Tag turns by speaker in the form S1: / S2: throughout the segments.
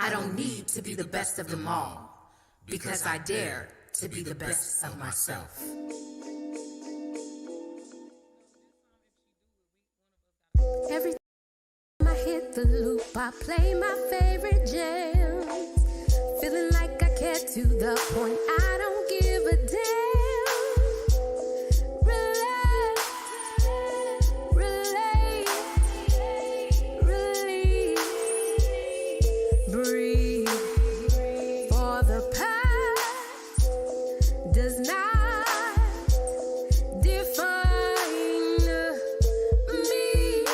S1: I don't need to be the best of them all, because I dare to be the best of myself.
S2: Every time I hit the loop, I play my favorite jams. Feeling like I care to the point I don't give a damn. Relax, relate, release, breathe. For the past does not define me.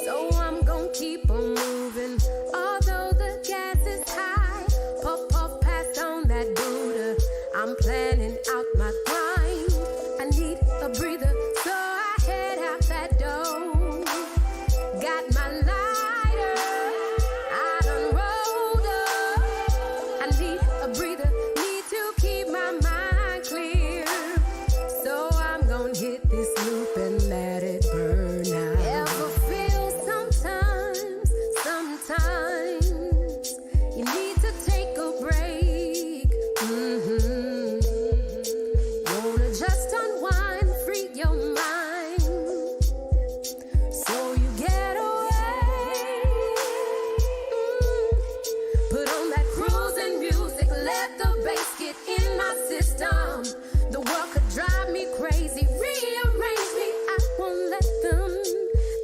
S2: So I'm gonna keep on moving, although the gas is high. Puff, puff, pass on that Buddha. I'm planning out my grind. I need a breather, so I head out that door. Got my lighter, I done rolled up. I need a breather, need to keep my mind clear. So I'm gonna hit this loop and let it burn out. Ever feel sometimes you need to take a break. Wanna just unwind, free your mind, so you get away. Put on that cruising music, let the bass get in my system. The world could drive me crazy, rearrange me, I won't let them.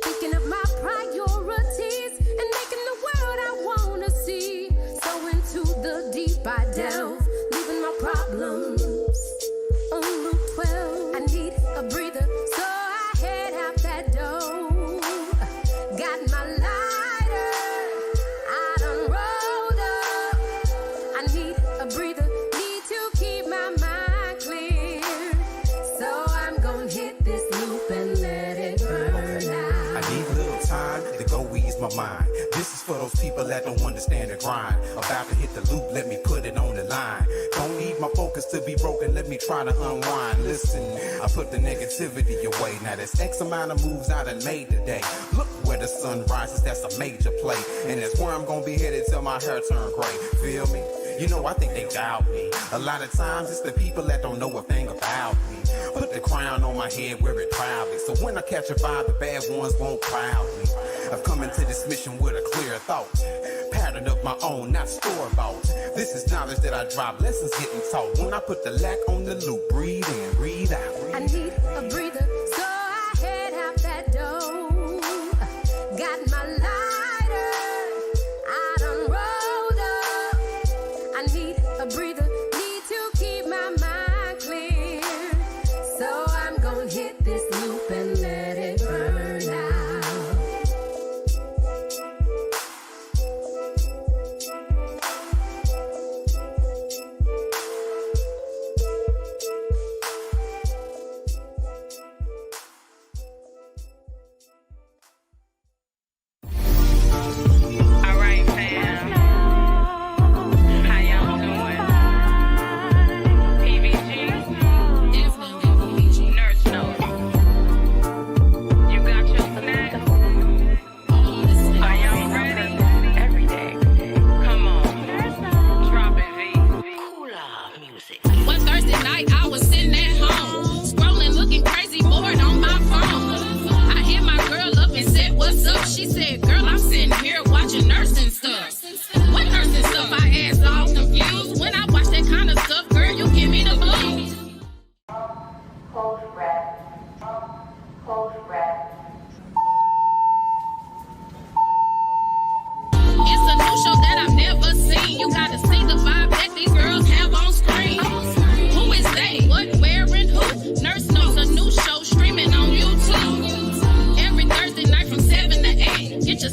S2: Thinking of my priorities and making the world I wanna see. So into the deep I delve, leaving my problems on Route 12. I need a breather, so I head out that door. Got my lighter, I done rolled up. I need a breather, need to keep my mind clear. So I'm gonna hit this loop and let it burn out.
S3: I need a little time to go ease my mind. This is for those people that don't understand the grind. About to hit the loop, let me put it on the line. Don't need my focus to be broken, let me try to unwind. Listen, I put the negativity away. Now there's X amount of moves I done made today. Look where the sun rises, that's a major play. And that's where I'm gonna be headed till my hair turn gray. Feel me? You know, I think they doubt me. A lot of times it's the people that don't know a thing about me. Put the crown on my head, wear it proudly. So when I catch a vibe, the bad ones won't crowd me. I've come into this mission with a clear thought. Pattern of my own, not store-bought. This is knowledge that I drop, lessons getting taught. When I put the lack on the loop, breathe in, breathe out.
S2: I need a breather, so I head out that door. Got my lighter, I done rolled up. I need a breather, need to keep my mind clear. So I'm gonna hit this loop and let it burn out.
S4: All right, fam. How y'all doing? PVG? Nurse note. You got your snack? Are y'all ready? Every day. Come on. Drop it, V.
S5: One Thursday night, I was sitting at home, scrolling, looking crazy, bored on my phone. I hit my girl up and said, "What's up?" She said, "Girl, I'm sitting here watching nursing stuff." What nursing stuff? I asked, all confused. When I watch that kind of stuff, girl, you give me the blues.
S6: Hold breath. Hold breath.
S5: It's a new show that I've never seen. You gotta see the vibe that these girls have on screen. Who is they? What, where, and who? Nurse Knows, a new show streaming on YouTube. Every Thursday night from 7 to 8. Get your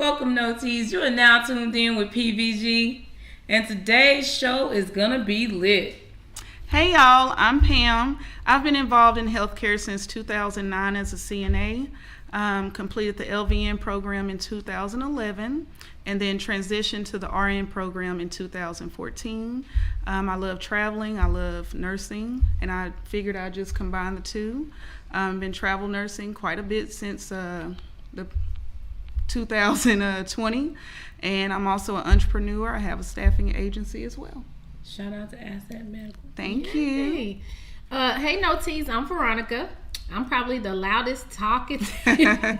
S7: Welcome, Noties. You are now tuned in with PVG, and today's show is gonna be lit.
S8: Hey y'all, I'm Pam. I've been involved in healthcare since 2009 as a CNA. Completed the LVN program in 2011 and then transitioned to the RN program in 2014. I love traveling, I love nursing, and I figured I'd just combine the two. Been travel nursing quite a bit since the 2020, and I'm also an entrepreneur. I have a staffing agency as well.
S7: Shout out to Asset Medical.
S8: Thank you.
S9: Hey, Noties, I'm Veronica. I'm probably the loudest talking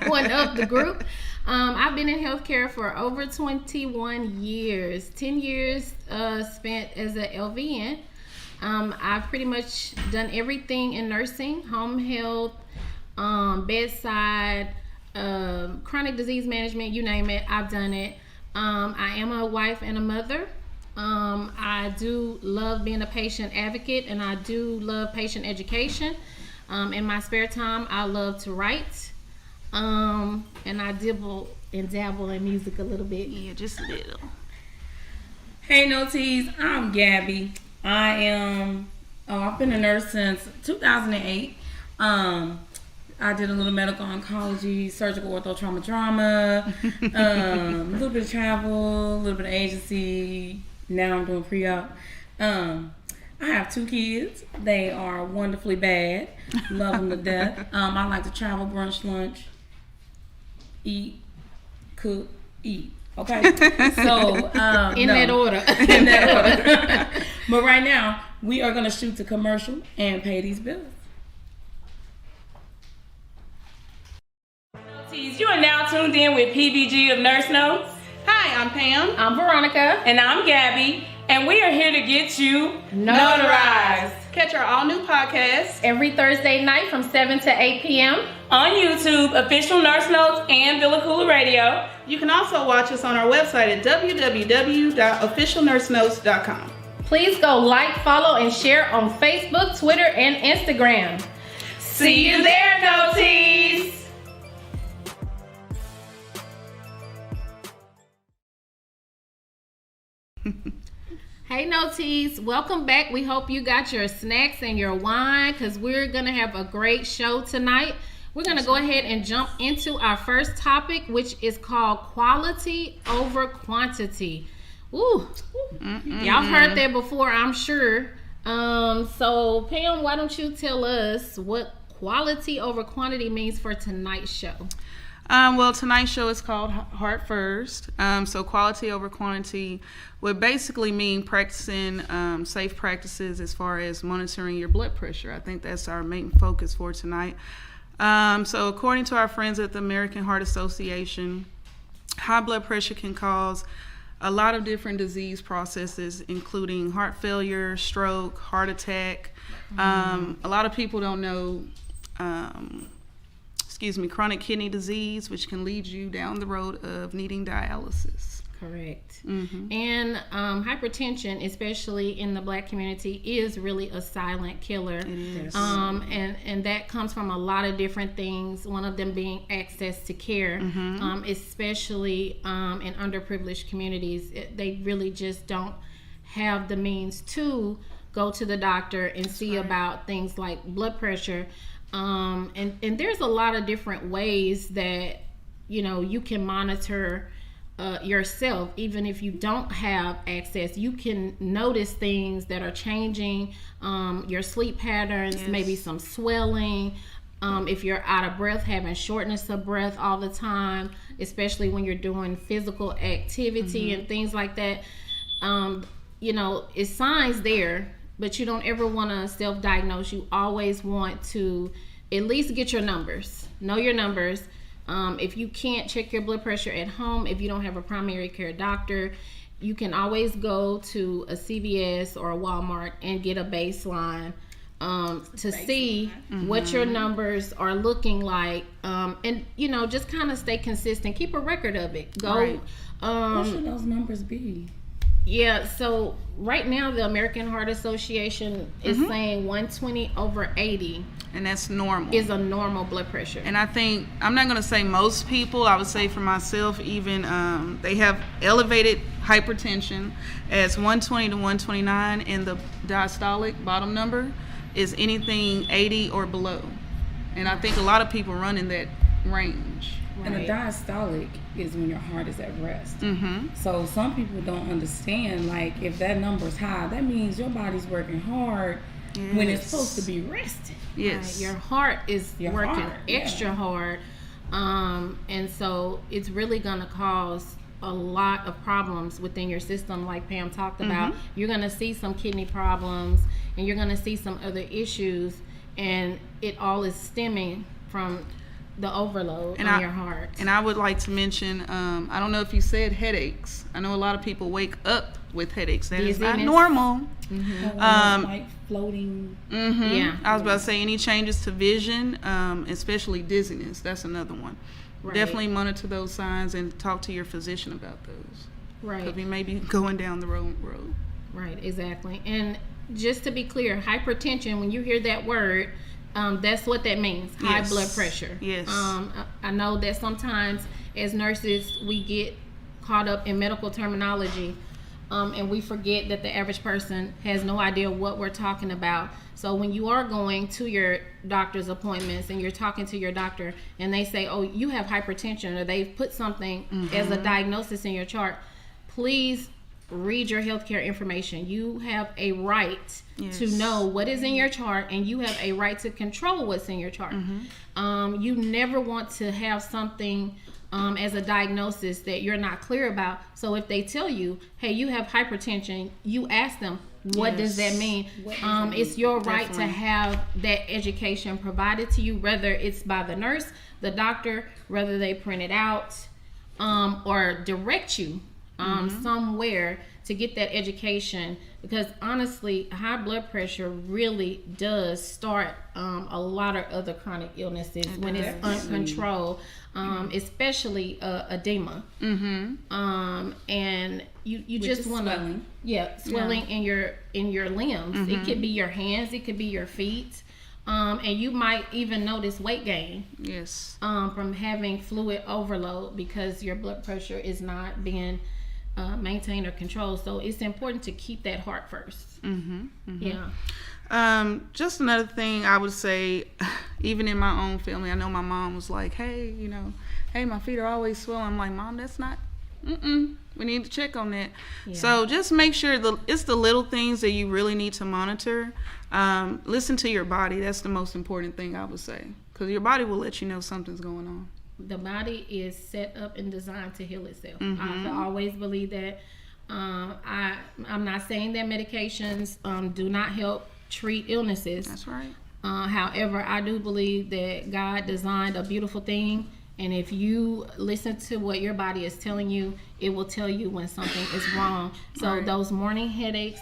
S9: one of the group. I've been in healthcare for over 21 years. 10 years spent as a LVN. I've pretty much done everything in nursing, home health, bedside, chronic disease management, you name it, I've done it. I am a wife and a mother. I do love being a patient advocate, and I do love patient education. In my spare time, I love to write, and I dabble in music a little bit.
S8: Yeah, just a little.
S7: Hey, Noties, I'm Gabby. I've been a nurse since 2008. I did a little medical oncology, surgical ortho trauma drama, a little bit of travel, a little bit of agency. Now I'm doing pre-op. I have 2 kids. They are wonderfully bad. Love them to death. I like to travel, brunch, lunch, eat, cook, eat. Okay? So,
S9: in that order.
S7: In that order. But right now, we are going to shoot the commercial and pay these bills. You are now tuned in with PVG of Nurse Notes.
S8: Hi, I'm Pam.
S9: I'm Veronica.
S7: And I'm Gabby. And we are here to get you notarized.
S8: Catch our all new podcast
S9: Every Thursday night from 7 to 8 p.m.
S7: on YouTube, Official Nurse Notes, and Villa Cooler Radio.
S8: You can also watch us on our website at www.officialnursenotes.com.
S9: Please go like, follow, and share on Facebook, Twitter, and Instagram.
S7: See you there, Noties!
S9: Hey, Noties, welcome back. We hope you got your snacks and your wine, because we're going to have a great show tonight. We're going to go ahead and jump into our first topic, which is called quality over quantity. Ooh, y'all heard that before, I'm sure. So, Pam, why don't you tell us what quality over quantity means for tonight's show?
S8: Well, tonight's show is called Heart First. So quality over quantity would basically mean practicing safe practices as far as monitoring your blood pressure. I think that's our main focus for tonight. So according to our friends at the American Heart Association, high blood pressure can cause a lot of different disease processes, including heart failure, stroke, heart attack. A lot of people don't know chronic kidney disease, which can lead you down the road of needing dialysis.
S9: Correct. And hypertension, especially in the Black community, is really a silent killer. It is. And that comes from a lot of different things, one of them being access to care, especially in underprivileged communities. They really just don't have the means to go to the doctor and see about things like blood pressure. And there's a lot of different ways that, you can monitor yourself. Even if you don't have access, you can notice things that are changing, your sleep patterns, maybe some swelling. If you're out of breath, having shortness of breath all the time, especially when you're doing physical activity and things like that. It's signs there, but you don't ever want to self-diagnose. You always want to at least get your numbers. Know your numbers. If you can't check your blood pressure at home, if you don't have a primary care doctor, you can always go to a CVS or a Walmart and get a baseline to see what your numbers are looking like. And, just kind of stay consistent. Keep a record of it. Go.
S7: What should those numbers be?
S9: Yeah, so right now the American Heart Association is saying 120/80
S8: And that's normal.
S9: is a normal blood pressure.
S8: And I think, I'm not going to say most people, I would say for myself even, they have elevated hypertension as 120 to 129, and the diastolic bottom number is anything 80 or below. And I think a lot of people run in that range.
S7: And the diastolic is when your heart is at rest.
S8: Mm-hmm.
S7: So some people don't understand, like, if that number's high, that means your body's working hard when it's supposed to be resting.
S8: Yes.
S9: Your heart is
S7: Your
S9: working
S7: heart,
S9: extra hard. And so it's really going to cause a lot of problems within your system, like Pam talked about. You're going to see some kidney problems, and you're going to see some other issues, and it all is stemming from the overload on your heart.
S8: And I would like to mention, I don't know if you said headaches. I know a lot of people wake up with headaches. That is not normal.
S7: Like floating.
S9: Yeah.
S8: I was about to say, any changes to vision, especially dizziness. That's another one.
S9: Right.
S8: Definitely monitor those signs and talk to your physician about those.
S9: Right.
S8: Because we may be going down the wrong road.
S9: Right, exactly. And just to be clear, hypertension, when you hear that word, that's what that means, high blood pressure.
S8: Yes.
S9: I know that sometimes as nurses we get caught up in medical terminology, and we forget that the average person has no idea what we're talking about. So when you are going to your doctor's appointments and you're talking to your doctor and they say, oh, you have hypertension, or they've put something as a diagnosis in your chart, please read your healthcare information. You have a right to know what is in your chart, and you have a right to control what's in your chart. You never want to have something as a diagnosis that you're not clear about. So if they tell you, hey, you have hypertension, you ask them, what does that mean? It's your right to have that education provided to you, whether it's by the nurse, the doctor, whether they print it out, or direct you somewhere to get that education. Because honestly, high blood pressure really does start a lot of other chronic illnesses when it's uncontrolled, especially edema. And you just want to swelling in your limbs. It could be your hands, it could be your feet. And you might even notice weight gain.
S8: Yes.
S9: From having fluid overload because your blood pressure is not being maintained or controlled. So it's important to keep that heart first. Yeah.
S8: Just another thing I would say, even in my own family, I know my mom was like, hey, my feet are always swollen. I'm like, Mom, that's not, we need to check on that. Yeah. So just make sure it's the little things that you really need to monitor. Listen to your body. That's the most important thing I would say, because your body will let you know something's going on.
S9: The body is set up and designed to heal itself. I always believe that. I'm not saying that medications do not help treat illnesses.
S8: That's right.
S9: However, I do believe that God designed a beautiful thing, and if you listen to what your body is telling you, it will tell you when something is wrong. So those morning headaches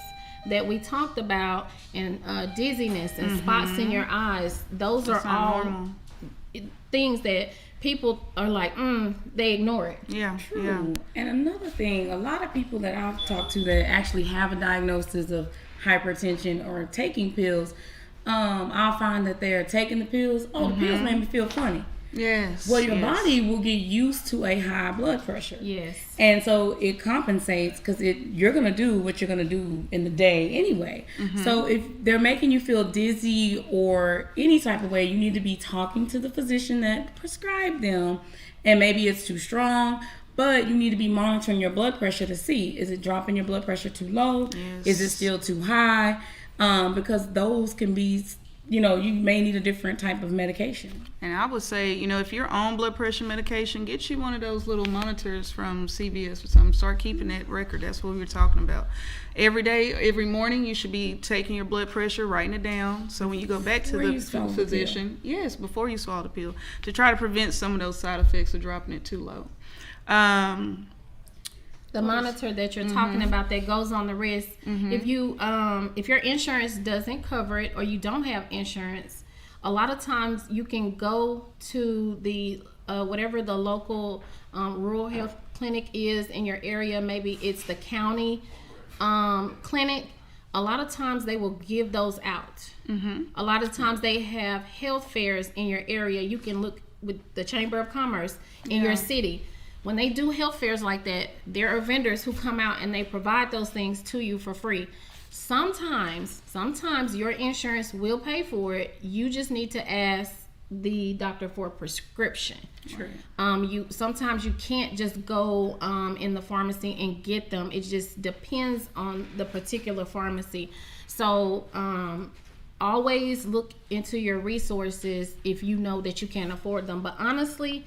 S9: that we talked about, and dizziness and spots in your eyes, those are all normal things that people are like, they ignore it.
S8: Yeah.
S7: True.
S8: Yeah.
S7: And another thing, a lot of people that I've talked to that actually have a diagnosis of hypertension or taking pills, I'll find that they're taking the pills. Oh, the pills made me feel funny.
S8: Yes.
S7: Well, your body will get used to a high blood pressure.
S9: Yes.
S7: And so it compensates because you're going to do what you're going to do in the day anyway. So if they're making you feel dizzy or any type of way, you need to be talking to the physician that prescribed them. And maybe it's too strong, but you need to be monitoring your blood pressure to see, is it dropping your blood pressure too low?
S8: Yes.
S7: Is it still too high? Because those can be, you may need a different type of medication.
S8: And I would say, if you're on blood pressure medication, get you one of those little monitors from CVS or something. Start keeping that record. That's what we were talking about. Every day, every morning, you should be taking your blood pressure, writing it down. So when you go back to the physician, before you swallow the pill, to try to prevent some of those side effects of dropping it too low.
S9: The monitor that you're talking about that goes on the wrist, if your insurance doesn't cover it, or you don't have insurance, a lot of times you can go to the whatever the local rural health clinic is in your area. Maybe it's the county clinic, a lot of times they will give those out. A lot of times they have health fairs in your area. You can look with the Chamber of Commerce in your city. When they do health fairs like that, there are vendors who come out and they provide those things to you for free. Sometimes your insurance will pay for it. You just need to ask the doctor for a prescription.
S7: Sure.
S9: Sometimes you can't just go in the pharmacy and get them. It just depends on the particular pharmacy. So always look into your resources if you know that you can't afford them. But honestly,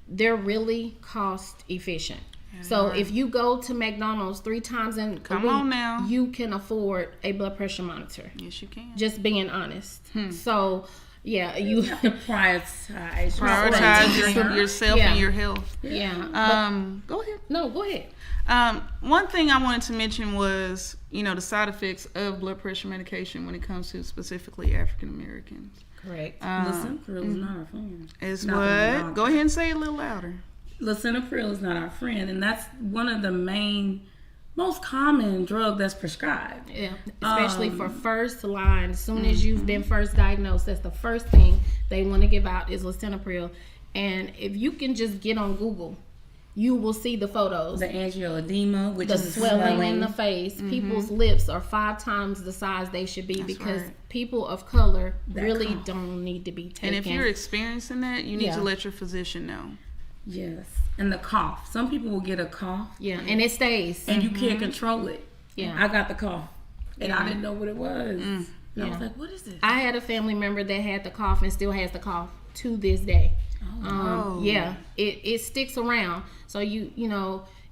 S9: they're really cost efficient. So if you go to McDonald's 3 times in a week, you can afford a blood pressure monitor.
S8: Yes, you can.
S9: Just being honest. So yeah, you
S7: have to prioritize
S8: yourself and your health.
S9: Yeah.
S8: Go ahead.
S9: No, go ahead.
S8: One thing I wanted to mention was, the side effects of blood pressure medication when it comes to specifically African Americans.
S9: Correct.
S7: Lisinopril is not our friend.
S8: Is what? Go ahead and say it a little louder.
S7: Lisinopril is not our friend, and that's one of the most common drug that's prescribed.
S9: Yeah, especially for first line. As soon as you've been first diagnosed, that's the first thing they want to give out is lisinopril. And if you can just get on Google, you will see the photos.
S7: The angioedema, which is
S9: the swelling in the face. People's lips are 5 times the size they should be because people of color really don't need to be taken.
S8: And if you're experiencing that, you need to let your physician know.
S7: Yes, and the cough. Some people will get a cough.
S9: Yeah, and it stays.
S7: And you can't control it.
S9: Yeah.
S7: I got the cough, and I didn't know what it was. And I was like, what is this?
S9: I had a family member that had the cough and still has the cough to this day. Yeah, it sticks around. So you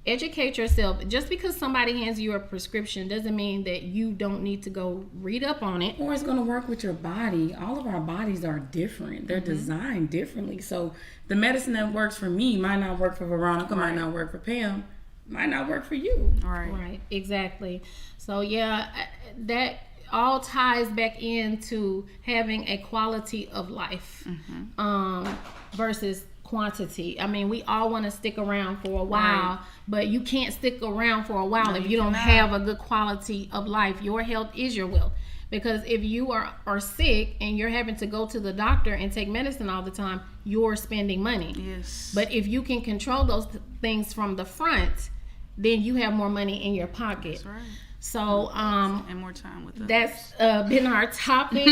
S9: educate yourself. Just because somebody hands you a prescription doesn't mean that you don't need to go read up on it.
S7: Or it's going to work with your body. All of our bodies are different. They're designed differently. So the medicine that works for me might not work for Veronica, might not work for Pam, might not work for you.
S9: Right, exactly. So yeah, that all ties back into having a quality of life versus quantity. I mean, we all want to stick around for a while, but you can't stick around for a while if you don't have a good quality of life. Your health is your wealth. Because if you are sick and you're having to go to the doctor and take medicine all the time, you're spending money.
S8: Yes.
S9: But if you can control those things from the front, then you have more money in your pocket.
S8: That's right.
S9: So
S8: and more time with
S9: that's been our topic,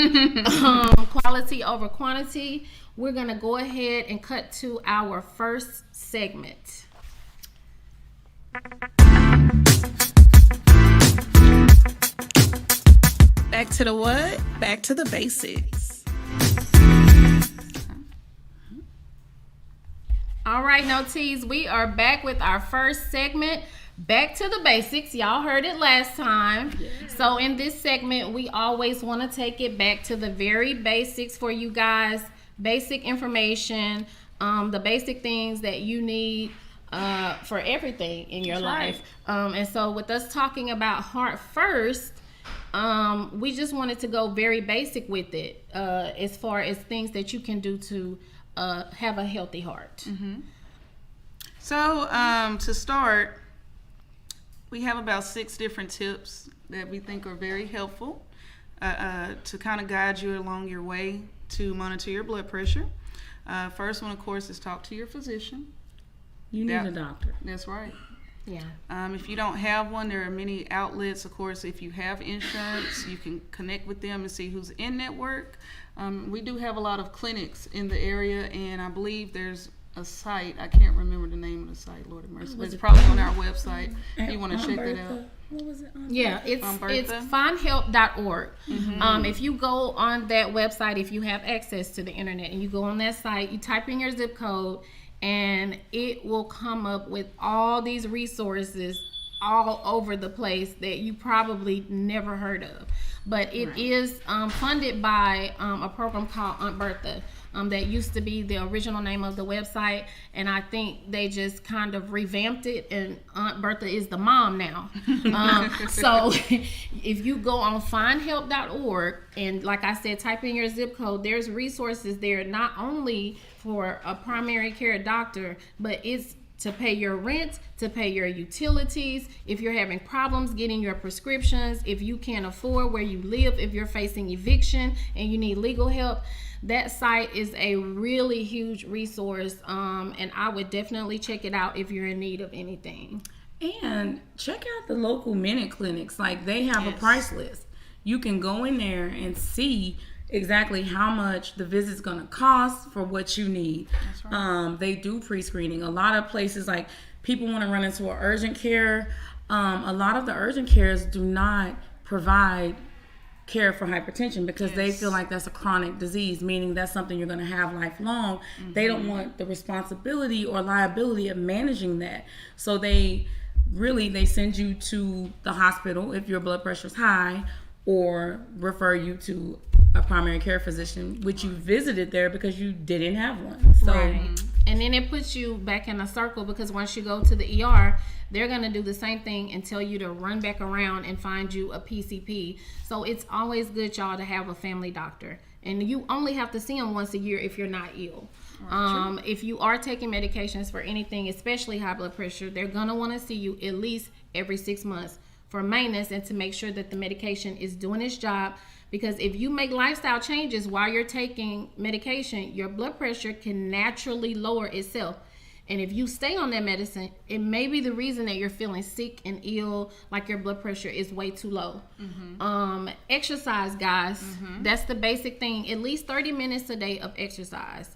S9: quality over quantity. We're gonna go ahead and cut to our first segment.
S8: Back to the what? Back to the basics.
S9: All right, no teas. We are back with our first segment. Back to the basics. Y'all heard it last time. Yeah. So in this segment, we always want to take it back to the very basics for you guys. Basic information, the basic things that you need for everything in your life. And so with us talking about Heart First, we just wanted to go very basic with it as far as things that you can do to have a healthy heart.
S8: So to start, we have about 6 different tips that we think are very helpful to kind of guide you along your way to monitor your blood pressure. First one, of course, is talk to your physician.
S7: You need a doctor.
S8: That's right.
S9: Yeah.
S8: If you don't have one, there are many outlets. Of course, if you have insurance, you can connect with them and see who's in network. We do have a lot of clinics in the area, and I believe there's a site. I can't remember the name of the site, Lord have mercy. But it's probably on our website if you want to check that out.
S7: What was it?
S9: Yeah, it's findhelp.org. If you go on that website, if you have access to the internet, and you go on that site, you type in your zip code, and it will come up with all these resources all over the place that you probably never heard of. But it is funded by a program called Aunt Bertha. That used to be the original name of the website, and I think they just kind of revamped it, and Aunt Bertha is the mom now. So if you go on findhelp.org and, like I said, type in your zip code, there's resources there not only for a primary care doctor, but it's to pay your rent, to pay your utilities, if you're having problems getting your prescriptions, if you can't afford where you live, if you're facing eviction and you need legal help. That site is a really huge resource, and I would definitely check it out if you're in need of anything.
S7: And check out the local minute clinics. Like, they have a price list. You can go in there and see exactly how much the visit's gonna cost for what you need. That's right. They do pre-screening. A lot of places, like, people want to run into an urgent care. A lot of the urgent cares do not provide care for hypertension because they feel like that's a chronic disease, meaning that's something you're going to have lifelong. They don't want the responsibility or liability of managing that. So they send you to the hospital if your blood pressure is high, or refer you to a primary care physician, which you visited there because you didn't have one. So,
S9: and then it puts you back in a circle, because once you go to the ER, they're going to do the same thing and tell you to run back around and find you a PCP. So it's always good, y'all, to have a family doctor. And you only have to see them once a year if you're not ill. If you are taking medications for anything, especially high blood pressure, they're going to want to see you at least every 6 months for maintenance and to make sure that the medication is doing its job. Because if you make lifestyle changes while you're taking medication, your blood pressure can naturally lower itself. And if you stay on that medicine, it may be the reason that you're feeling sick and ill, like your blood pressure is way too low. Exercise, guys. That's the basic thing. At least 30 minutes a day of exercise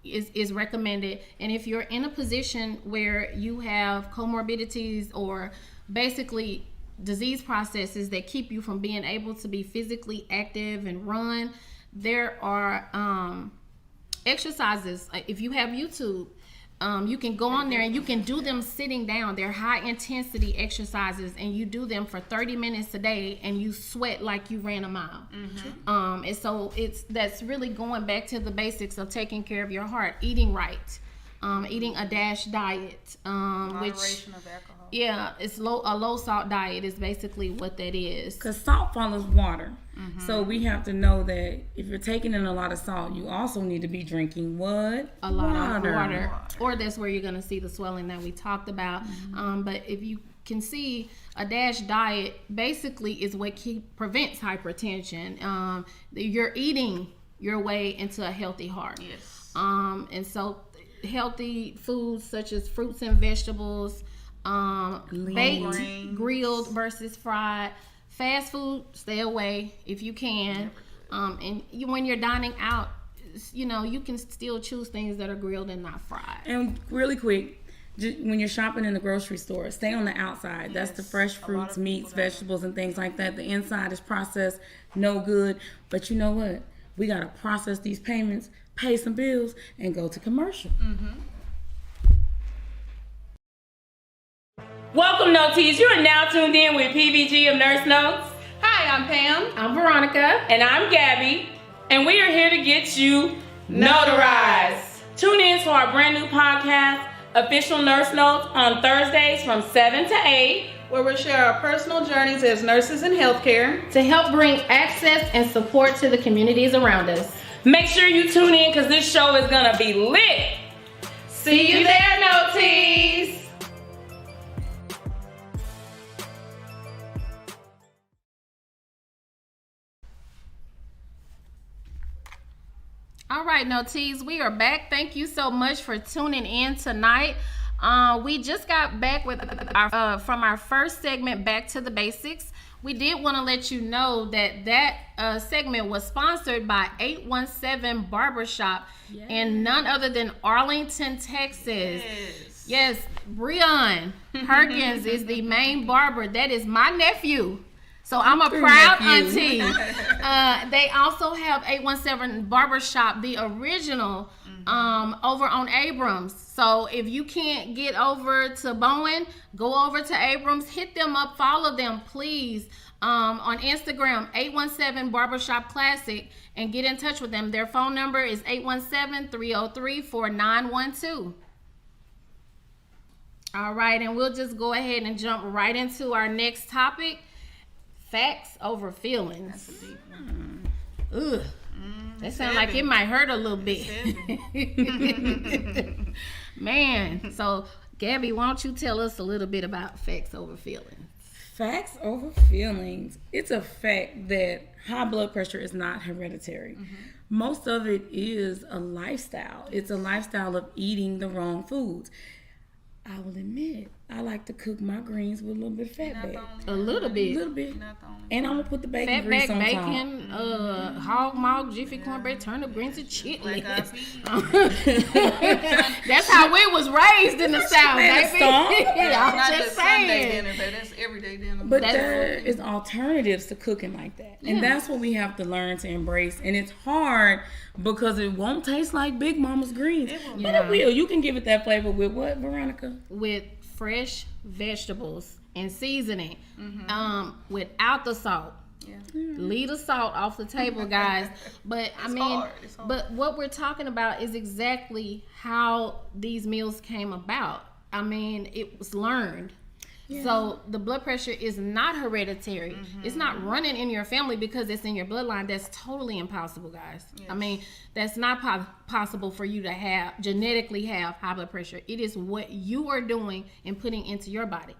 S9: is recommended. And if you're in a position where you have comorbidities or basically disease processes that keep you from being able to be physically active and run, there are exercises. If you have YouTube, you can go on there and you can do them sitting down. They're high intensity exercises, and you do them for 30 minutes a day, and you sweat like you ran a mile. And so that's really going back to the basics of taking care of your heart, eating right, eating a DASH diet,
S8: Moderation of alcohol.
S9: Yeah, it's a low salt diet is basically what that is.
S7: Because salt follows water. So we have to know that if you're taking in a lot of salt, you also need to be drinking what?
S9: A lot of water. Or that's where you're going to see the swelling that we talked about. But if you can see, a DASH diet basically is what prevents hypertension. You're eating your way into a healthy heart. Yes. And so healthy foods such as fruits and vegetables, baked, grilled versus fried. Fast food, stay away if you can. And when you're dining out, you can still choose things that are grilled and not fried.
S7: And really quick, when you're shopping in the grocery store, stay on the outside. That's the fresh fruits, meats, vegetables, and things like that. The inside is processed, no good. But you know what? We got to process these payments, pay some bills, and go to commercial. Welcome, Notees. You are now tuned in with PVG of Nurse Notes.
S8: Hi, I'm Pam.
S9: I'm Veronica.
S7: And I'm Gabby. And we are here to get you notarized. Tune in to our brand new podcast, Official Nurse Notes, on Thursdays from 7 to 8.
S8: Where we'll share our personal journeys as nurses in healthcare
S9: to help bring access and support to the communities around us.
S7: Make sure you tune in, because this show is going to be lit.
S9: See you there, Notees. All right, Notees, we are back. Thank you so much for tuning in tonight. We just got back with from our first segment, Back to the Basics. We did want to let you know that segment was sponsored by 817 Barbershop in none other than Arlington, Texas. Yes, Breon Perkins is the main barber. That is my nephew. So I'm a proud auntie. They also have 817 Barbershop, the original, over on Abrams. So if you can't get over to Bowen, go over to Abrams, hit them up, follow them, please, on Instagram, 817 Barbershop Classic, and get in touch with them. Their phone number is 817-303-4912. All right, and we'll just go ahead and jump right into our next topic. Facts over feelings. That's a deep one. Ugh. That sounds like it might hurt a little bit. Man, so Gabby, why don't you tell us a little bit about facts over feelings?
S7: Facts over feelings. It's a fact that high blood pressure is not hereditary. Most of it is a lifestyle. It's a lifestyle of eating the wrong foods. I will admit, I like to cook my greens with a little bit of fat back.
S9: A little bit.
S7: And I'm going to put the bacon
S9: Fat
S7: grease
S9: back
S7: on
S9: bacon, hog maw, jiffy cornbread, turnip greens, and chitlins. That's how we was raised in the South, baby. I'm just saying.
S8: Dinner, but that's everyday dinner.
S7: But there is alternatives to cooking like that. And that's what we have to learn to embrace. And it's hard because it won't taste like Big Mama's greens. But it will. You can give it that flavor with what, Veronica?
S9: With fresh vegetables and seasoning, without the salt. Leave the salt off the table, guys. But I mean, hard. But what we're talking about is exactly how these meals came about. I mean, it was learned. So the blood pressure is not hereditary. It's not running in your family because it's in your bloodline. That's totally impossible, guys. I mean, that's not possible for you to genetically have high blood pressure. It is what you are doing and putting into your body.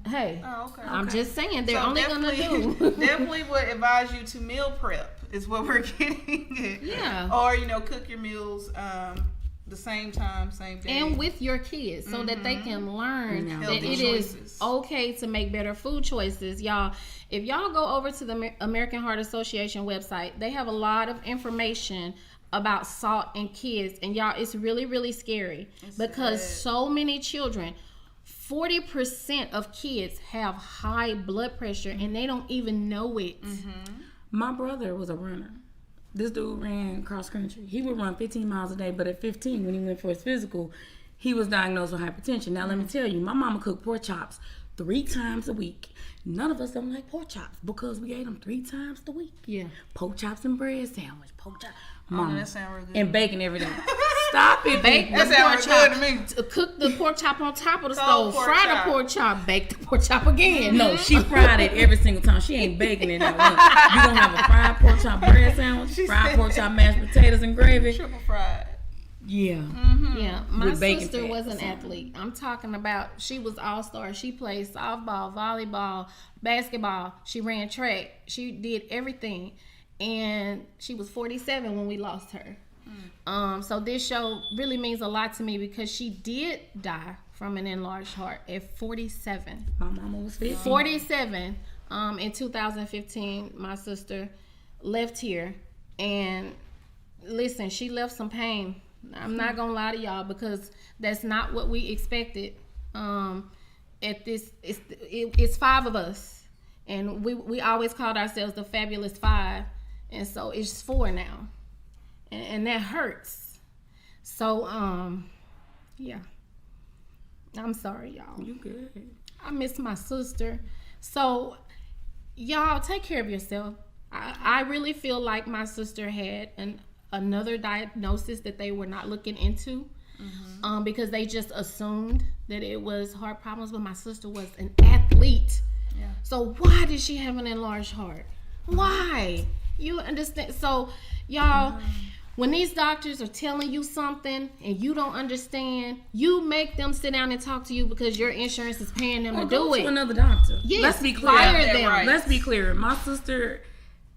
S9: Hey, I'm just saying they're only gonna do.
S8: Definitely would advise you to meal prep is what we're getting. Or cook your meals the same time, same day,
S9: and with your kids, so that they can learn that it is okay to make better food choices. Y'all, if y'all go over to the American Heart Association website, they have a lot of information about salt in kids, and y'all, it's really, really scary because so many children, 40% of kids have high blood pressure and they don't even know it.
S7: My brother was a runner. This dude ran cross country. He would run 15 miles a day, but at 15, when he went for his physical, he was diagnosed with hypertension. Now, let me tell you, my mama cooked pork chops 3 times a week. None of us don't like pork chops because we ate them 3 times a week. Pork chops and bread sandwich, pork chops. Mama,
S8: that sounds real good.
S7: And bacon every day. Stop it, bacon.
S8: That sounds good to me.
S9: Cook the pork chop on top of the stove. Fry the pork chop. Bake the pork chop again.
S7: No, she fried it every single time. She ain't baking it that one. You gonna have a fried pork chop bread sandwich, fried pork chop mashed potatoes and gravy.
S8: Triple fried.
S7: Yeah.
S9: My sister was an athlete. I'm talking about, she was all-star. She played softball, volleyball, basketball. She ran track. She did everything. And she was 47 when we lost her. So this show really means a lot to me because she did die from an enlarged heart at 47.
S7: My mama was 50.
S9: 47. In 2015, my sister left here. And listen, she left some pain. I'm not gonna lie to y'all because that's not what we expected. It's 5 of us, and we always called ourselves the Fabulous 5. And so it's 4 now. And that hurts. So, yeah. I'm sorry, y'all.
S7: You good.
S9: I miss my sister. So, y'all, take care of yourself. I really feel like my sister had another diagnosis that they were not looking into. Because they just assumed that it was heart problems. But my sister was an athlete. So, why did she have an enlarged heart? Why? You understand? So, y'all, when these doctors are telling you something and you don't understand, you make them sit down and talk to you because your insurance is paying them to do it.
S7: To another doctor.
S9: Yes,
S7: let's be clear. Let's be clear. My sister,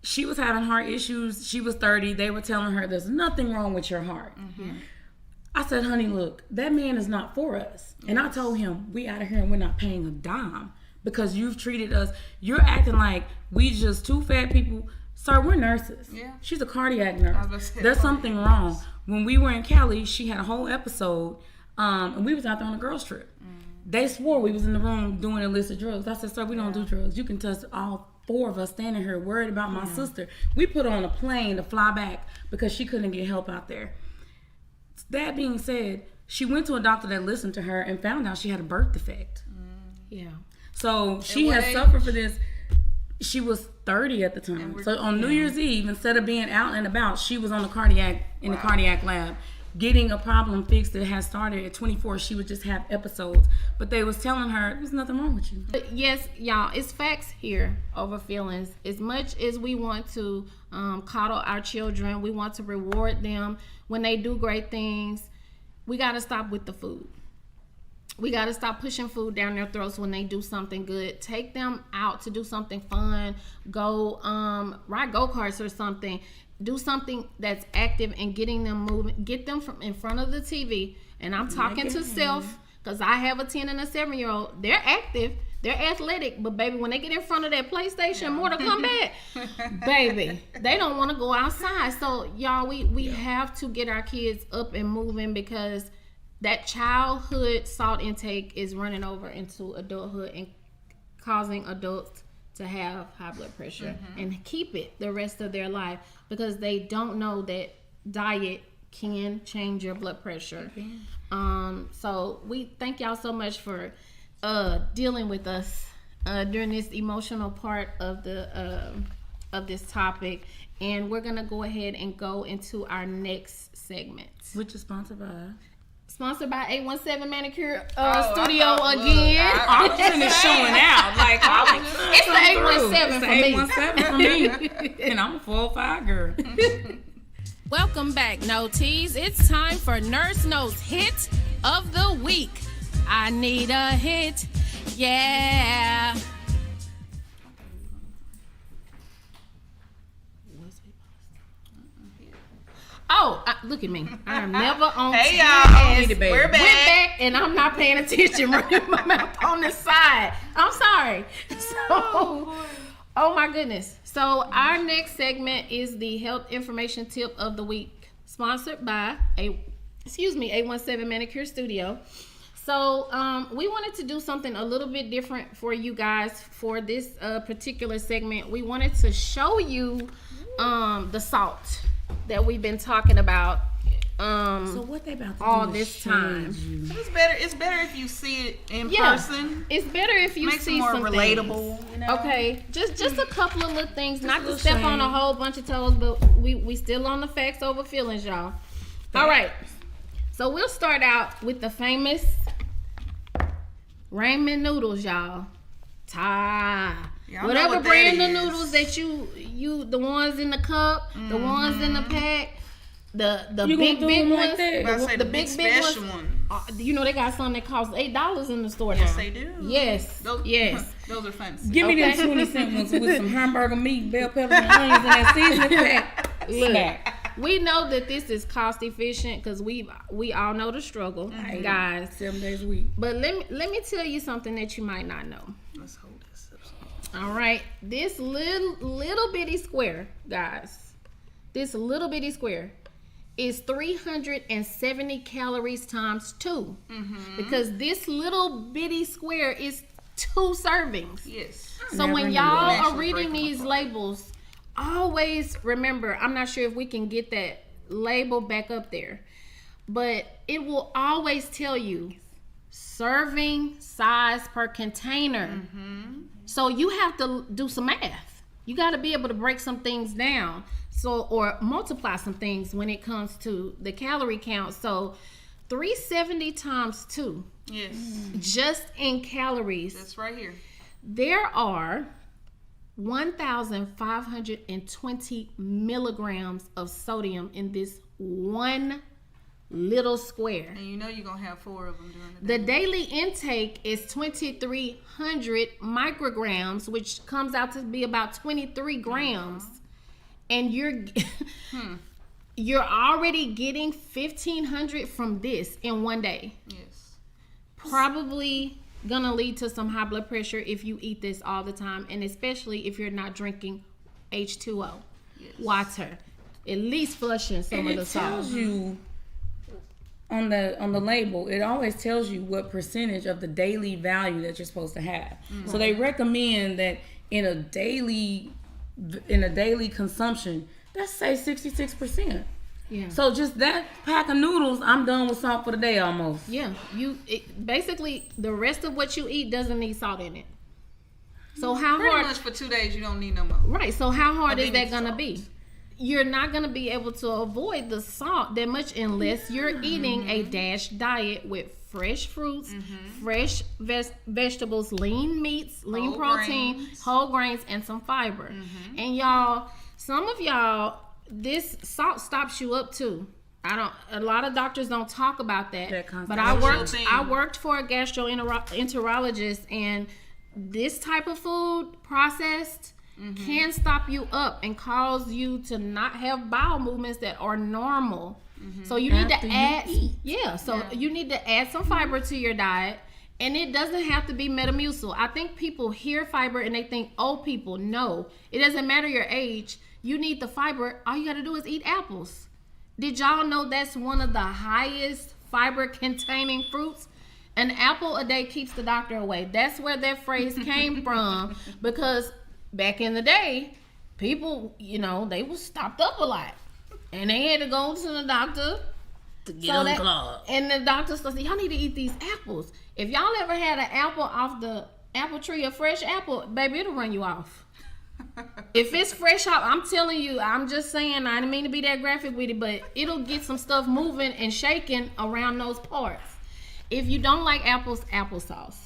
S7: she was having heart issues. She was 30. They were telling her there's nothing wrong with your heart. I said, honey, look, that man is not for us. And I told him, we out of here and we're not paying a dime because you've treated us. You're acting like we just 2 fat people. Sir, we're nurses. She's a cardiac nurse. There's something wrong. When we were in Cali, she had a whole episode, and we was out there on a girls trip. They swore we was in the room doing illicit drugs. I said, sir, we don't do drugs. You can touch all 4 of us standing here worried about my sister. We put her on a plane to fly back because she couldn't get help out there. That being said, she went to a doctor that listened to her and found out she had a birth defect. So she has suffered for this. She was 30 at the time. So on New Year's Eve, instead of being out and about, she was on the cardiac lab getting a problem fixed that had started at 24. She would just have episodes. But they was telling her, there's nothing wrong with you.
S9: Yes, y'all, it's facts here over feelings. As much as we want to coddle our children, we want to reward them when they do great things, we got to stop with the food. We got to stop pushing food down their throats when they do something good. Take them out to do something fun. Go ride go-karts or something. Do something that's active and getting them moving. Get them from in front of the TV. And I'm talking to self, because I have a 10 and a 7-year-old. They're active. They're athletic. But, baby, when they get in front of that PlayStation, Mortal Kombat, baby, they don't want to go outside. So, y'all, we have to get our kids up and moving, because that childhood salt intake is running over into adulthood and causing adults to have high blood pressure and keep it the rest of their life, because they don't know that diet can change your blood pressure. So we thank y'all so much for dealing with us during this emotional part of the of this topic, and we're gonna go ahead and go into our next segment,
S7: which is sponsored by
S9: 817 Manicure Studio again.
S7: I'm just showing out. Like,
S9: it's the 817
S7: for me. And I'm a 405 girl.
S5: Welcome back, Noties. It's time for Nurse Notes Hit of the Week. I need a hit. Yeah.
S9: Oh, look at me. I'm never on
S8: Hey, y'all.
S9: We're back, and I'm not paying attention. Running my mouth on the side. I'm sorry. So, oh my goodness. So our next segment is the health information tip of the week, sponsored by 817 Manicure Studio. So we wanted to do something a little bit different for you guys for this particular segment. We wanted to show you the salt that we've been talking about
S7: so what they about to
S9: all
S7: do
S9: this time.
S8: It's better if you see it in person.
S9: It's better if you
S8: Makes
S9: see
S8: it more
S9: some
S8: relatable.
S9: things.
S8: You know?
S9: Okay, just a couple of little things, not to
S7: little
S9: step on a
S7: shame.
S9: whole bunch of toes, but we still on the facts over feelings, y'all. All right, so we'll start out with the famous ramen noodles, y'all.
S8: Y'all know
S9: Whatever
S8: what that
S9: brand of
S8: is.
S9: noodles that you the ones in the cup, the ones in the pack, the
S7: You
S9: big
S7: gonna do them like
S9: ones,
S7: that?
S8: About to say
S9: the
S8: the
S9: big
S8: special
S9: ones.
S8: one.
S9: You know they got some that cost $8 in the store
S8: Yes,
S9: now.
S8: they do.
S9: Yes, yes.
S8: Those are fancy.
S7: Give me them
S9: Okay.
S7: 20-cent ones with some hamburger meat, bell peppers, and onions, and that seasoning pack.
S9: Look,
S7: Snack.
S9: we know that this is cost efficient because we all know the struggle, guys.
S7: 7 days a week.
S9: But let me tell you something that you might not know.
S8: Let's hold this up.
S9: All right, this little bitty square, guys. This little bitty square is 370 calories times 2, because this little bitty square is 2 servings.
S8: Yes.
S9: So
S7: Never
S9: when
S7: knew
S9: y'all
S7: that.
S9: are
S8: Actually
S9: reading
S8: break
S9: these labels, always remember, I'm not sure if we can get that label back up there, but it will always tell you serving size per container. So you have to do some math. You got to be able to break some things down, or multiply some things when it comes to the calorie count. So 370 times 2,
S8: Yes.
S9: just in calories,
S8: That's right here.
S9: there are 1,520 milligrams of sodium in this one little square.
S8: And you know you're going to have 4 of them during the day.
S9: The daily intake is 2,300 micrograms, which comes out to be about 23 grams. And you're already getting 1,500 from this in one day.
S8: Yes.
S9: Probably gonna lead to some high blood pressure if you eat this all the time, and especially if you're not drinking H2O, water, at least flushing some
S7: And
S9: of the
S7: it
S9: salt.
S7: tells you on the label, it always tells you what percentage of the daily value that you're supposed to have. So they recommend that in a daily consumption, let's say 66%.
S9: Yeah.
S7: So just that pack of noodles, I'm done with salt for the day almost.
S9: Yeah, basically the rest of what you eat doesn't need salt in it. So how
S8: Pretty
S9: hard?
S8: much for 2 days you don't need no more.
S9: Right. So how hard
S8: I
S9: is
S8: think
S9: that gonna be? You're not gonna be able to avoid the salt that much unless you're eating a DASH diet with fresh fruits, fresh vegetables, lean meats, lean
S8: Whole
S9: protein,
S8: grains.
S9: whole grains, and some fiber. And y'all, some of y'all, this salt stops you up too. A lot of doctors don't talk about that. But I worked for a gastroenterologist, and this type of food, processed, can stop you up and cause you to not have bowel movements that are normal. So you need to add, you need to add some fiber to your diet, and it doesn't have to be Metamucil. I think people hear fiber and they think old people. No, it doesn't matter your age. You need the fiber. All you got to do is eat apples. Did y'all know that's one of the highest fiber containing fruits? An apple a day keeps the doctor away. That's where that phrase came from, because back in the day, people, they were stopped up a lot. And they had to go to the doctor
S7: to get unclogged.
S9: And the doctor said, y'all need to eat these apples. If y'all ever had an apple off the apple tree, a fresh apple, baby, it'll run you off. If it's fresh off, I'm telling you, I'm just saying, I didn't mean to be that graphic with it, but it'll get some stuff moving and shaking around those parts. If you don't like apples, applesauce.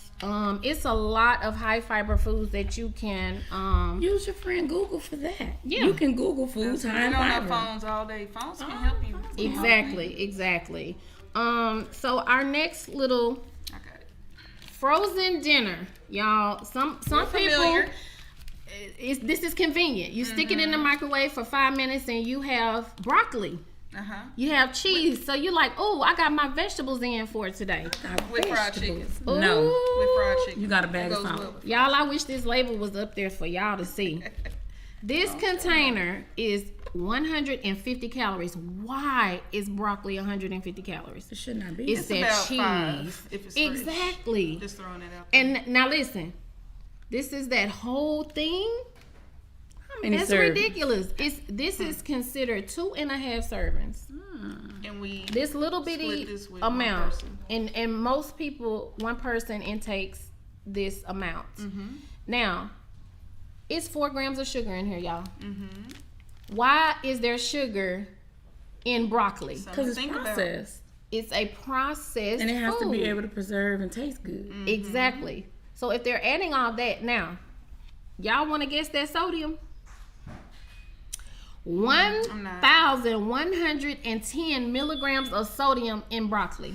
S9: It's a lot of high fiber foods that you can
S7: use your friend Google for that.
S9: Yeah,
S7: you can Google foods high in fiber.
S8: On our phones all day. Phones can help you.
S9: Exactly. So our next little frozen dinner, y'all. Some people, this is convenient. You stick it in the microwave for 5 minutes, and you have broccoli. You have cheese, so you're like, oh, I got my vegetables in for today.
S8: With fried chicken.
S7: No,
S8: with fried chicken.
S7: You got a bag of salt.
S9: Y'all, I wish this label was up there for y'all to see. This container is 150 calories. Why is broccoli 150 calories?
S7: It should not be.
S9: It's that
S8: about
S9: cheese.
S8: 5 if it's
S9: exactly.
S8: Fresh. Just throwing it out there.
S9: And now listen, this is that whole thing. That's
S7: servings?
S9: ridiculous. This is considered 2.5 servings.
S8: And
S9: this little bitty amount, and most people, one person intakes this amount. Now, it's 4 grams of sugar in here, y'all. Why is there sugar in broccoli?
S7: Because it's processed.
S9: It's a processed
S7: and it has
S9: food.
S7: to be able to preserve and taste good.
S9: Exactly. So if they're adding all that, now, y'all want to guess that sodium? 1,110 milligrams of sodium in broccoli.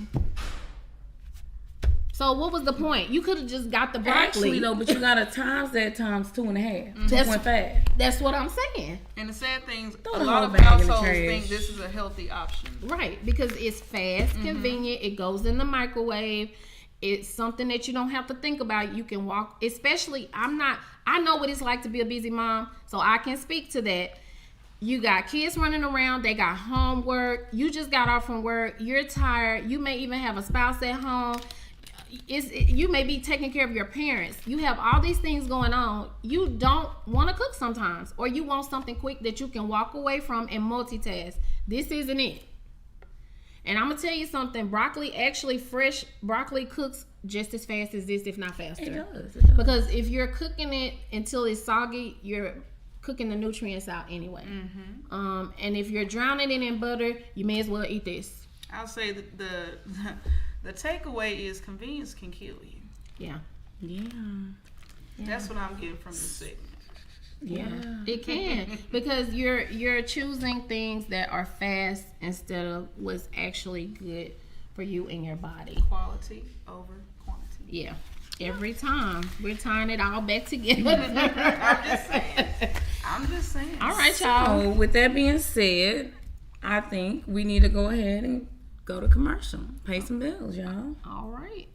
S9: So what was the point? You could have just got the broccoli.
S7: Actually, though, but you got to times that times 2.5, 2.5.
S9: That's what I'm saying.
S8: And the sad thing is,
S7: a
S8: lot of
S7: bag
S8: households think this is a healthy option.
S9: Right, because it's fast, convenient. It goes in the microwave. It's something that you don't have to think about. You can walk, especially, I know what it's like to be a busy mom, so I can speak to that. You got kids running around. They got homework. You just got off from work. You're tired. You may even have a spouse at home. You may be taking care of your parents. You have all these things going on. You don't want to cook sometimes, or you want something quick that you can walk away from and multitask. This isn't it. And I'm going to tell you something. Fresh broccoli cooks just as fast as this, if not faster.
S7: It does.
S9: Because if you're cooking it until it's soggy, you're cooking the nutrients out anyway. And if you're drowning it in butter, you may as well eat this.
S8: I'll say that the takeaway is convenience can kill you.
S9: Yeah.
S8: That's what I'm getting from this segment.
S9: Yeah, it can, because you're choosing things that are fast instead of what's actually good for you and your body.
S8: Quality over quantity.
S9: Yeah. Every time we're tying it all back together.
S8: I'm just saying.
S9: All right, y'all.
S7: So with that being said, I think we need to go ahead and go to commercial. Pay some bills, y'all.
S9: All right.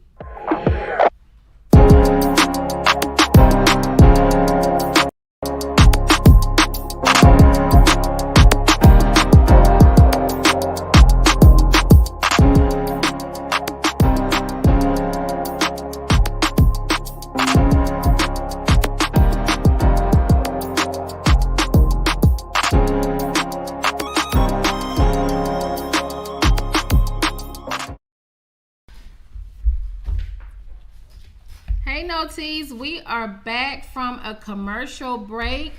S9: We are back from a commercial break.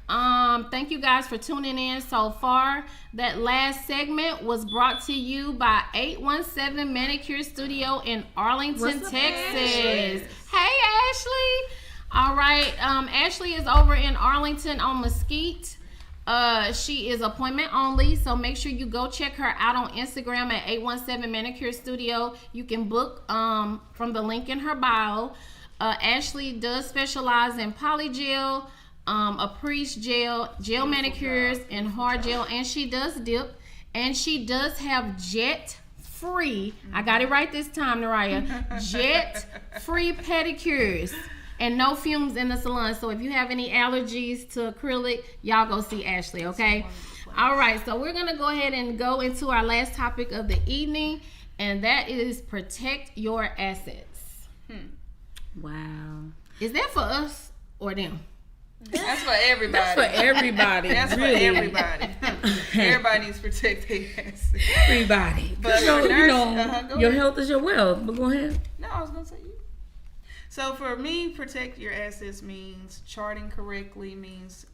S9: Thank you guys for tuning in so far. That last segment was brought to you by 817 Manicure Studio in Arlington, Texas. Hey, Ashley. All right. Ashley is over in Arlington on Mesquite. She is appointment only, so make sure you go check her out on Instagram at 817 Manicure Studio. You can book from the link in her bio. Ashley does specialize in polygel, Apres gel, gel manicures, and hard gel, and she does dip, and she does have jet-free, I got it right this time, Naraya, jet-free pedicures. And no fumes in the salon. So if you have any allergies to acrylic, y'all go see Ashley, okay? All right, so we're going to go ahead and go into our last topic of the evening, and that is protect your assets.
S7: Wow.
S9: Is that for us or them?
S8: That's for everybody.
S7: That's for everybody.
S8: That's
S7: really.
S8: for everybody. Everybody needs to protect their assets.
S7: Everybody.
S8: But
S7: Your health is your wealth. But go ahead.
S8: No, I was going to say you. So for me, protect your assets means charting correctly, means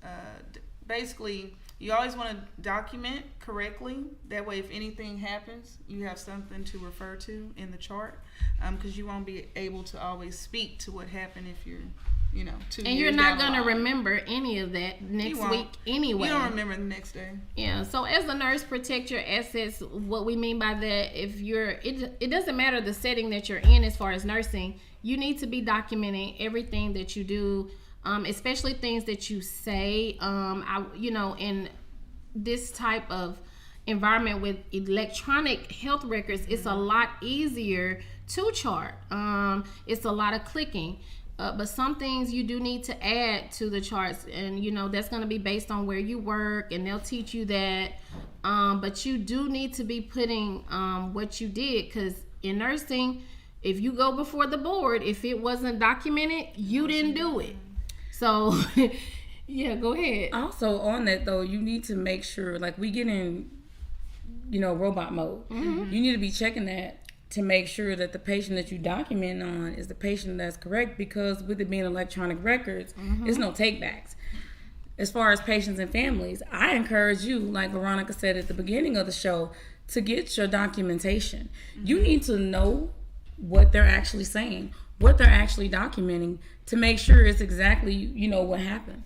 S8: basically you always want to document correctly. That way if anything happens, you have something to refer to in the chart, because you won't be able to always speak to what happened if you're, 2 years
S9: And you're not going to remember any of that next week anyway.
S8: You don't remember the next day.
S9: Yeah, so as a nurse, protect your assets. What we mean by that, if it doesn't matter the setting that you're in as far as nursing, you need to be documenting everything that you do, especially things that you say. In this type of environment with electronic health records, it's a lot easier to chart. It's a lot of clicking. But some things you do need to add to the charts, and that's going to be based on where you work, and they'll teach you that. But you do need to be putting what you did, because in nursing, if you go before the board, if it wasn't documented, you didn't do it. So, yeah, go ahead.
S7: Also, on that though, you need to make sure, like, we get in, robot mode. Mm-hmm. You need to be checking that to make sure that the patient that you document on is the patient that's correct, because with it being electronic records, there's no takebacks. As far as patients and families, I encourage you, like Veronica said at the beginning of the show, to get your documentation. You need to know what they're actually saying, what they're actually documenting, to make sure it's exactly, what happened.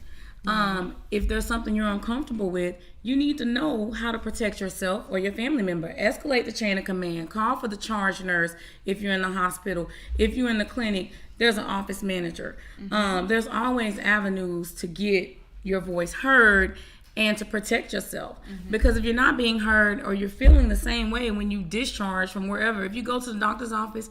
S7: If there's something you're uncomfortable with, you need to know how to protect yourself or your family member. Escalate the chain of command. Call for the charge nurse if you're in the hospital. If you're in the clinic, there's an office manager. There's always avenues to get your voice heard and to protect yourself. Because if you're not being heard, or you're feeling the same way when you discharge from wherever, if you go to the doctor's office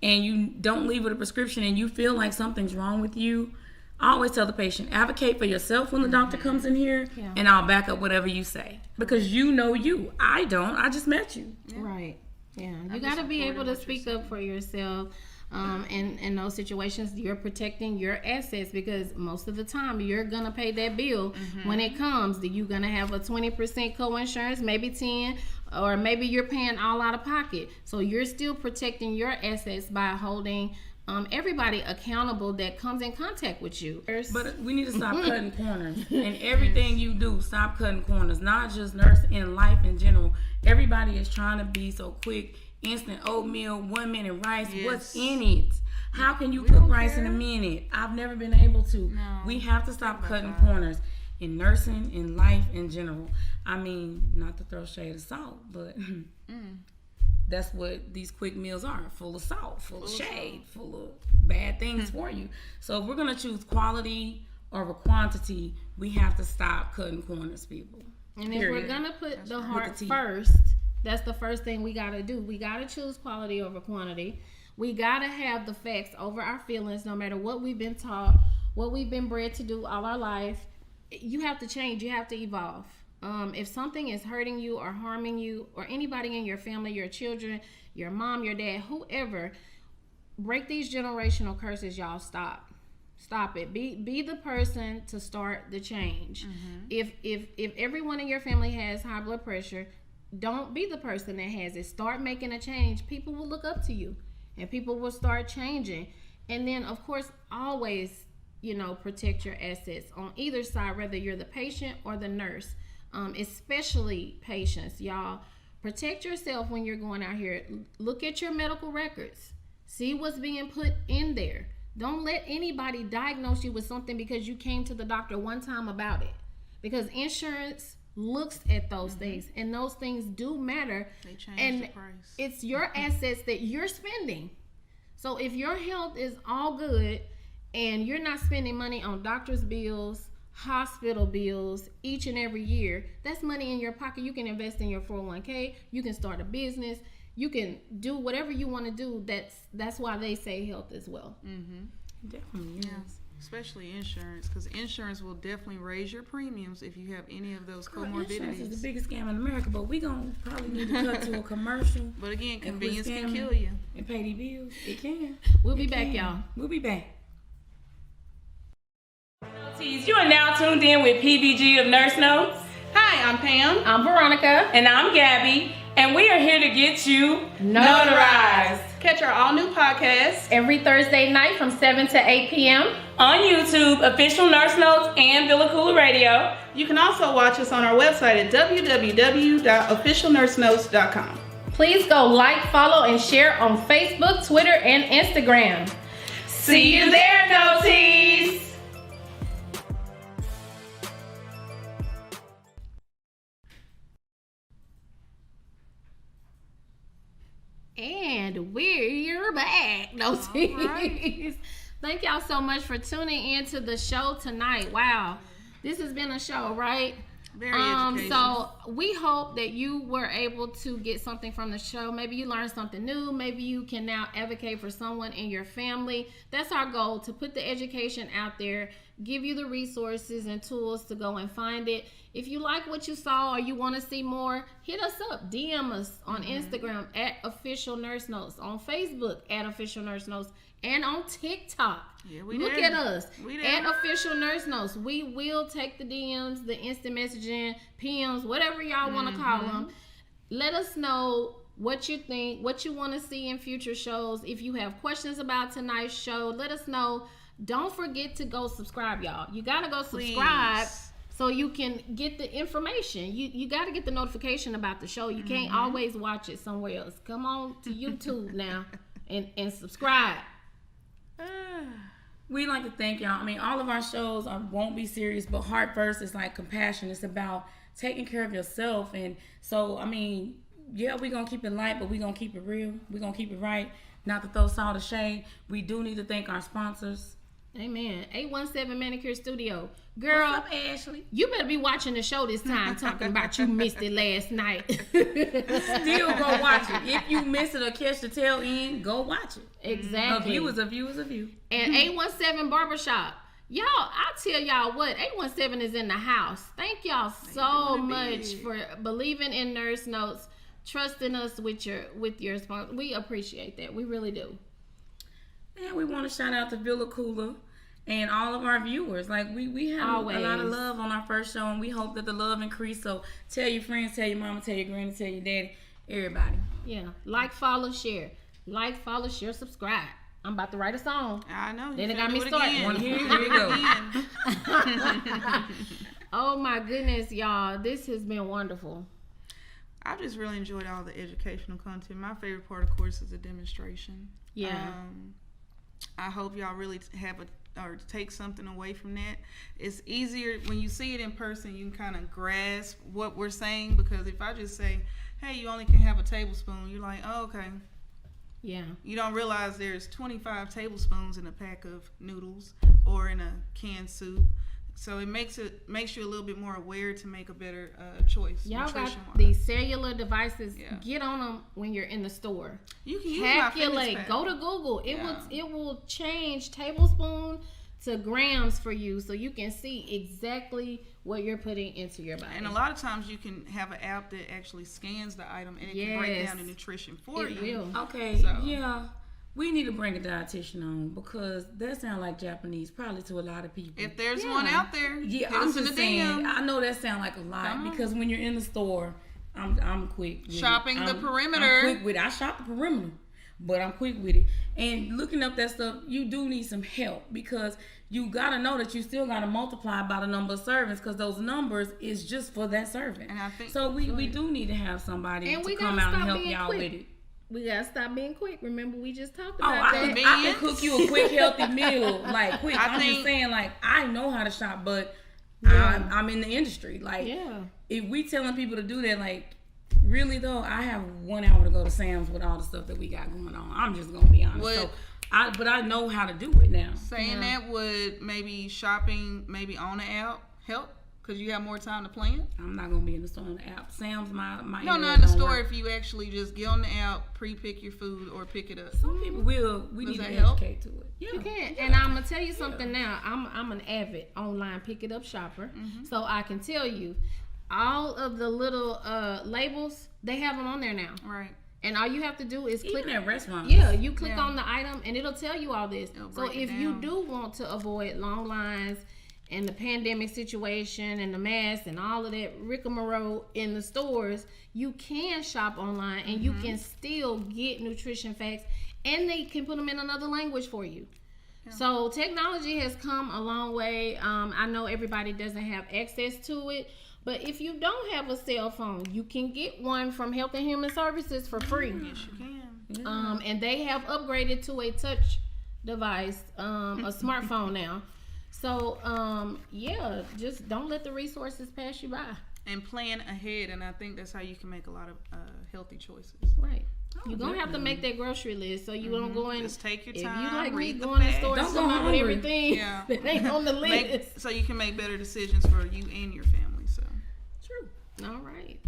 S7: and you don't leave with a prescription and you feel like something's wrong with you, I always tell the patient, advocate for yourself when the doctor comes in here, and I'll back up whatever you say. Because you. I don't. I just met you.
S9: Yeah. Right. Yeah. You got to be able to speak up for yourself. In those situations, you're protecting your assets, because most of the time you're going to pay that bill when it comes. You're going to have a 20% co-insurance, maybe 10, or maybe you're paying all out of pocket. So you're still protecting your assets by holding everybody accountable that comes in contact with you.
S7: But we need to stop cutting corners. In everything you do, stop cutting corners. Not just nursing, in life in general. Everybody is trying to be so quick. Instant oatmeal, 1 minute rice. Yes. What's in it? How can you cook rice in a minute? I've never been able to. No. We have to stop cutting corners in nursing, in life in general. I mean, not to throw shade of salt, but that's what these quick meals are. Full of salt, full of shade, full of bad things for you. So if we're going to choose quality over quantity, we have to stop cutting corners, people.
S9: And if we're going to put the heart first, that's the first thing we got to do. We got to choose quality over quantity. We got to have the facts over our feelings, no matter what we've been taught, what we've been bred to do all our life. You have to change. You have to evolve. If something is hurting you or harming you, or anybody in your family, your children, your mom, your dad, whoever, break these generational curses, y'all. Stop it. Be the person to start the change. If everyone in your family has high blood pressure, don't be the person that has it. Start making a change. People will look up to you, and people will start changing. And then, of course, always, protect your assets on either side, whether you're the patient or the nurse. Especially patients, y'all. Protect yourself when you're going out here. Look at your medical records. See what's being put in there. Don't let anybody diagnose you with something because you came to the doctor one time about it. because insurance looks at those things, and those things do matter.
S8: They change
S9: and
S8: the price.
S9: It's your assets that you're spending. So if your health is all good and you're not spending money on doctor's bills, hospital bills each and every year, that's money in your pocket. You can invest in your 401k, you can start a business, you can do whatever you want to do. That's why they say health as well.
S7: Definitely, yes.
S8: Especially insurance, because insurance will definitely raise your premiums if you have any of those
S7: Insurance is
S8: comorbidities.
S7: the biggest scam in America, but we gonna probably need to cut to a commercial.
S8: But again,
S7: and
S8: convenience
S7: quit
S8: can
S7: scamming
S8: kill you.
S7: and pay the bills. It can.
S9: We'll be
S7: It
S9: back,
S7: can.
S9: y'all.
S7: We'll be back. You are now tuned in with PBG of Nurse Notes.
S8: Hi, I'm Pam.
S9: I'm Veronica.
S7: And I'm Gabby. And we are here to get you notarized.
S8: Catch our all new podcast
S9: Every Thursday night from 7 to 8 p.m.
S7: on YouTube, Official Nurse Notes, and Villacoola Radio.
S8: You can also watch us on our website at www.officialnursenotes.com.
S9: Please go like, follow, and share on Facebook, Twitter, and Instagram.
S7: See you there, Noties.
S9: And we're back. No tease.
S8: right.
S9: Thank y'all so much for tuning in to the show tonight. Wow. This has been a show, right?
S8: Very educational.
S9: So we hope that you were able to get something from the show. Maybe you learned something new. Maybe you can now advocate for someone in your family. That's our goal, to put the education out there, give you the resources and tools to go and find it. If you like what you saw or you want to see more, hit us up. DM us on Instagram at Official Nurse Notes, on Facebook at Official Nurse Notes, and on TikTok.
S8: Yeah, we
S9: Look
S8: there.
S9: at us
S8: We there.
S9: at Official Nurse Notes. We will take the DMs, the instant messaging, PMs, whatever y'all want to call them. Let us know what you think, what you want to see in future shows. If you have questions about tonight's show, let us know. Don't forget to go subscribe, y'all. You got to go subscribe.
S8: Please.
S9: So you can get the information. You got to get the notification about the show. You can't always watch it somewhere else. Come on to YouTube now and subscribe.
S7: We like to thank y'all. I mean, all of our shows won't be serious, but Heart First is like compassion. It's about taking care of yourself. And so, I mean, yeah, we're going to keep it light, but we're going to keep it real. We're going to keep it right. Not to throw salt or shade. We do need to thank our sponsors.
S9: Amen. 817 Manicure Studio. Girl,
S7: What's up, Ashley?
S9: you better be watching the show this time talking about you missed it last night.
S7: Still go watch it. If you miss it or catch the tail end, go watch it.
S9: Exactly.
S7: A view is a view is a view.
S9: And 817 Barbershop. Y'all, I tell y'all what, 817 is in the house. Thank y'all so much for believing in Nurse Notes, trusting us with your sponsor. We appreciate that. We really do.
S7: And we want to shout out to Villacoola and all of our viewers. Like we have
S9: Always.
S7: a lot of love on our first show, and we hope that the love increase. So tell your friends, tell your mama, tell your granny, tell your daddy, everybody.
S9: Yeah. Like, follow, share. Like, follow, share, subscribe. I'm about to write a song.
S8: I know.
S9: Then
S8: you
S9: it got me
S8: finna do
S9: started.
S8: again.
S7: Wanna hear it? Here you go.
S9: Oh my goodness, y'all. This has been wonderful.
S8: I've just really enjoyed all the educational content. My favorite part, of course, is the demonstration.
S9: Yeah.
S8: I hope y'all really or take something away from that. It's easier when you see it in person. You can kind of grasp what we're saying, because if I just say, "Hey, you only can have a tablespoon," you're like, "Oh, okay."
S9: Yeah.
S8: You don't realize there's 25 tablespoons in a pack of noodles or in a canned soup. So it makes you a little bit more aware to make a better choice.
S9: Y'all got
S8: nutrition-wise.
S9: these cellular devices.
S8: Yeah.
S9: Get on them when you're in the store.
S8: You can use
S9: Calculate.
S8: my
S9: Go to Google. It
S8: Yeah.
S9: will change tablespoon to grams for you, so you can see exactly what you're putting into your body.
S8: And a lot of times you can have an app that actually scans the item and it can break down the nutrition for
S9: It
S8: you.
S9: will.
S7: Okay,
S8: So-
S7: yeah. We need to bring a dietitian on, because that sounds like Japanese probably to a lot of people.
S8: If there's one out there,
S7: Yeah,
S8: hit
S7: I'm
S8: us in
S7: just
S8: the
S7: saying.
S8: DM.
S7: I know that sounds like a lot,
S8: Come on.
S7: because when you're in the store, I'm quick with
S8: Shopping
S7: it.
S8: the
S7: I'm
S8: perimeter.
S7: quick with it. I shop the perimeter, but I'm quick with it. And looking up that stuff, you do need some help, because you gotta know that you still gotta multiply by the number of servings, because those numbers is just for that serving.
S8: And I think
S7: So we do need to have somebody
S9: And
S7: to
S9: we
S7: come
S9: gotta
S7: out and
S9: stop
S7: help
S9: being
S7: y'all
S9: quick.
S7: with it.
S9: We gotta stop being quick. Remember, we just talked
S7: Oh,
S9: about
S7: I
S9: that.
S7: can cook you a quick, healthy meal, like quick.
S8: I
S7: I'm
S8: think-
S7: just saying, like, I know how to shop, but I'm in the industry. Like,
S9: Yeah.
S7: if we telling people to do that, like, really though, I have 1 hour to go to Sam's with all the stuff that we got going on. I'm just gonna be honest. So, but I know how to do it now.
S8: Saying that, would maybe shopping maybe on the app help? Because you have more time to plan?
S7: I'm not gonna be in the store on the app. Sam's my
S8: No, not in the store. If you actually just get on the app, pre-pick your food, or pick it up.
S7: Some people will. We
S8: Does
S7: need to
S8: that help?
S7: educate to it. Yeah.
S9: You can. And I'm gonna tell you something now. I'm an avid online pick it up shopper, so I can tell you all of the little labels, they have them on there now.
S8: Right.
S9: And all you have to do is click.
S7: Even at restaurants.
S9: Yeah, you click on the item and it'll tell you all this. So
S8: break it
S9: if you
S8: down.
S9: do want to avoid long lines and the pandemic situation and the mask and all of that rigmarole in the stores, you can shop online and you can still get nutrition facts, and they can put them in another language for you. So technology has come a long way. I know everybody doesn't have access to it, but if you don't have a cell phone, you can get one from Health and Human Services for free.
S8: Yes, you can.
S9: And they have upgraded to a touch device, a smartphone now. So, yeah, just don't let the resources pass you by.
S8: And plan ahead, and I think that's how you can make a lot of healthy choices.
S9: Right. You're going to have to make that grocery list so you don't go in.
S8: Just take your
S9: If
S8: time,
S9: you like me
S8: read the
S9: going to the
S8: facts.
S9: store and
S7: Don't go
S9: come out with
S7: hungry.
S9: everything
S8: Yeah.
S9: that ain't on the list.
S8: So you can make better decisions for you and your family. So
S9: True. All right.